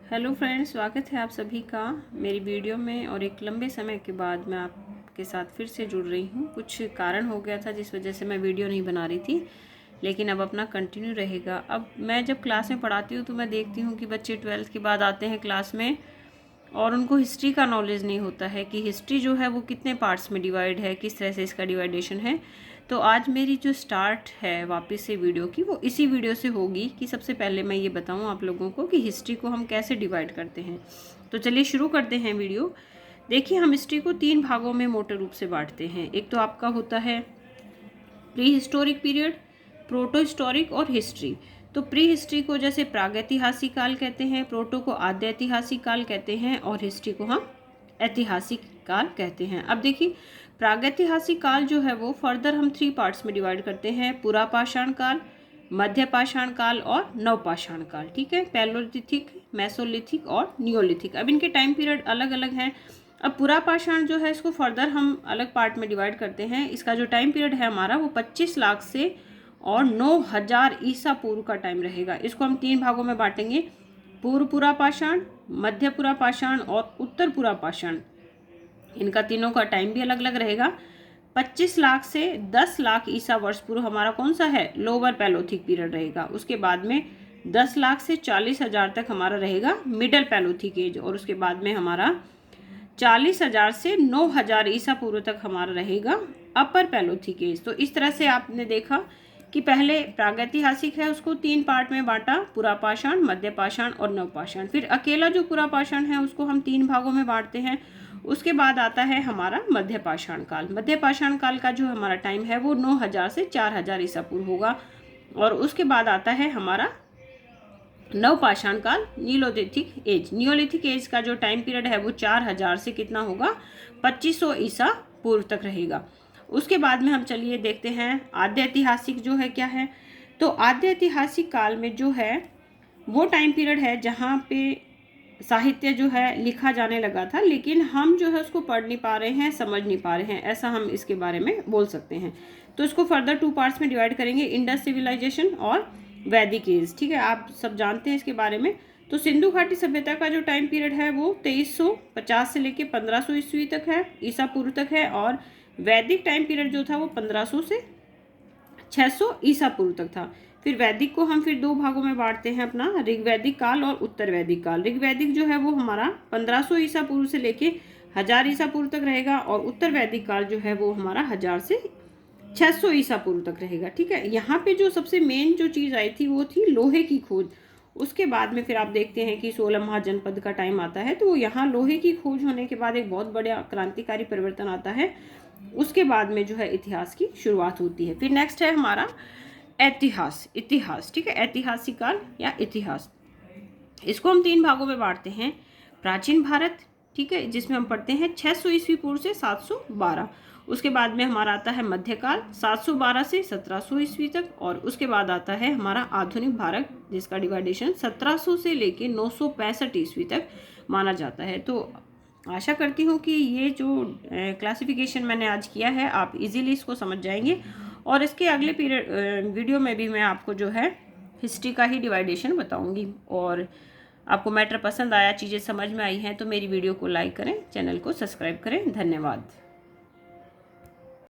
Hello friends, स्वागत है आप सभी का मेरी वीडियो में। और एक लंबे समय के बाद मैं आपके साथ फिर से जुड़ रही हूँ। कुछ कारण हो गया था जिस वजह से मैं वीडियो नहीं बना रही थी, लेकिन अब अपना कंटिन्यू रहेगा। अब मैं जब क्लास में पढ़ाती हूँ तो मैं देखती हूँ कि बच्चे 12th के बाद आते हैं क्लास में और उनको हिस्ट्री का नॉलेज नहीं होता है कि हिस्ट्री जो है वो कितने पार्ट्स में डिवाइड है, किस तरह से इसका डिवाइडेशन है। तो आज मेरी जो स्टार्ट है वापस से वीडियो की, वो इसी वीडियो से होगी कि सबसे पहले मैं ये बताऊं आप लोगों को कि हिस्ट्री को हम कैसे डिवाइड करते हैं। तो चलिए शुरू करते हैं वीडियो। देखिए, हम हिस्ट्री को 3 भागों में मोटे रूप से बांटते हैं। एक तो आपका होता है pre historic period, proto historic और हिस्ट्री। तो प्री हिस्ट्री को जैसे प्रागैतिहासिक काल कहते हैं, प्रोटो को आद्य ऐतिहासिक काल कहते हैं और हिस्ट्री को हम ऐतिहासिक काल कहते हैं। अब देखिए, प्रागैतिहासिक काल जो है वो फर्दर हम 3 पार्ट्स में डिवाइड करते हैं: पुरापाषाण काल, मध्य पाषाण काल और नवपाषाण काल। ठीक है, पैलोलिथिक, मेसोलिथिक और नियोलिथिक। अब इनके टाइम पीरियड अलग अलग हैं। अब पुरापाषाण जो है इसको फर्दर हम अलग पार्ट में डिवाइड करते हैं। इसका जो टाइम पीरियड है हमारा वो 25 लाख से और 9000 ईसा पूर्व का टाइम रहेगा। इसको हम 3 भागों में बांटेंगे: पूर्व पुरापाषाण, मध्य पुरापाषाण और उत्तर पुरापाषाण। इनका तीनों का टाइम भी अलग अलग रहेगा। 25 लाख से 10 लाख ईसा वर्ष पूर्व हमारा कौन सा है? लोअर पैलोथिक पीरियड रहेगा। उसके बाद में 10 लाख से 40,000 तक हमारा रहेगा मिडल पैलोथिक एज। और उसके बाद में हमारा 40,000 से 9,000 ईसा पूर्व तक हमारा रहेगा अपर पैलोथिक एज। तो इस तरह से आपने देखा कि पहले प्रागैतिहासिक है उसको 3 पार्ट में बांटा: पुरापाषाण, मध्यपाषाण और नवपाषाण। फिर अकेला जो पुरापाषाण है उसको हम 3 भागों में बांटते हैं। उसके बाद आता है हमारा मध्यपाषाण काल। मध्यपाषाण काल का जो हमारा टाइम है वो 9,000 से 4,000 ईसा पूर्व होगा। और उसके बाद आता है हमारा नवपाषाण काल, नियोलिथिक एज। नियोलिथिक एज का जो टाइम पीरियड है वो 4,000 से कितना होगा? 2500 ईसा पूर्व तक रहेगा। उसके बाद में हम चलिए देखते हैं आद्य ऐतिहासिक जो है क्या है। तो आद्य ऐतिहासिक काल में जो है वो टाइम पीरियड है जहाँ पे साहित्य जो है लिखा जाने लगा था, लेकिन हम जो है उसको पढ़ नहीं पा रहे हैं, समझ नहीं पा रहे हैं, ऐसा हम इसके बारे में बोल सकते हैं। तो इसको फर्दर 2 पार्ट्स में डिवाइड करेंगे: इंडस सिविलाइजेशन और वैदिक एज। ठीक है, आप सब जानते हैं इसके बारे में। तो सिंधु घाटी सभ्यता का जो टाइम पीरियड है वो 2350 से लेके 1500 ईस्वी तक है, ईसा पूर्व तक है। और वैदिक टाइम पीरियड जो था वो 1500 से 600 ईसा पूर्व तक था। फिर वैदिक को हम फिर 2 भागों में बांटते हैं, अपना ऋग्वैदिक काल और उत्तर वैदिक काल। ऋग्वैदिक जो है वो हमारा 1500 ईसा पूर्व से लेके 1000 ईसा पूर्व तक रहेगा। और उत्तर वैदिक काल जो है वो हमारा 1000 से 600 ईसा पूर्व तक रहेगा। ठीक है, यहाँ पे जो सबसे मेन जो चीज़ आई थी वो थी लोहे की खोज। उसके बाद में फिर आप देखते हैं कि 16 महाजनपद का टाइम आता है। तो यहाँ लोहे की खोज होने के बाद एक बहुत बड़ा क्रांतिकारी परिवर्तन आता है। उसके बाद में जो है इतिहास की शुरुआत होती है। फिर नेक्स्ट है हमारा इतिहास। ठीक है, ऐतिहासिक काल या इतिहास। इसको हम 3 भागों में बांटते हैं: प्राचीन भारत, ठीक है, जिसमें हम पढ़ते हैं 600 ईस्वी पूर्व से 712। उसके बाद में हमारा आता है मध्यकाल, 712 से 1700 ईस्वी तक। और उसके बाद आता है हमारा आधुनिक भारत, जिसका डिवाइडेशन 1700 से लेके 965 ईस्वी तक माना जाता है। तो आशा करती हूँ कि ये जो क्लासिफिकेशन मैंने आज किया है आप इजीली इसको समझ जाएंगे। और इसके अगले पीरियड वीडियो में भी मैं आपको जो है हिस्ट्री का ही डिवाइडेशन बताऊंगी। और आपको मैटर पसंद आया, चीज़ें समझ में आई हैं, तो मेरी वीडियो को लाइक करें, चैनल को सब्सक्राइब करें। धन्यवाद।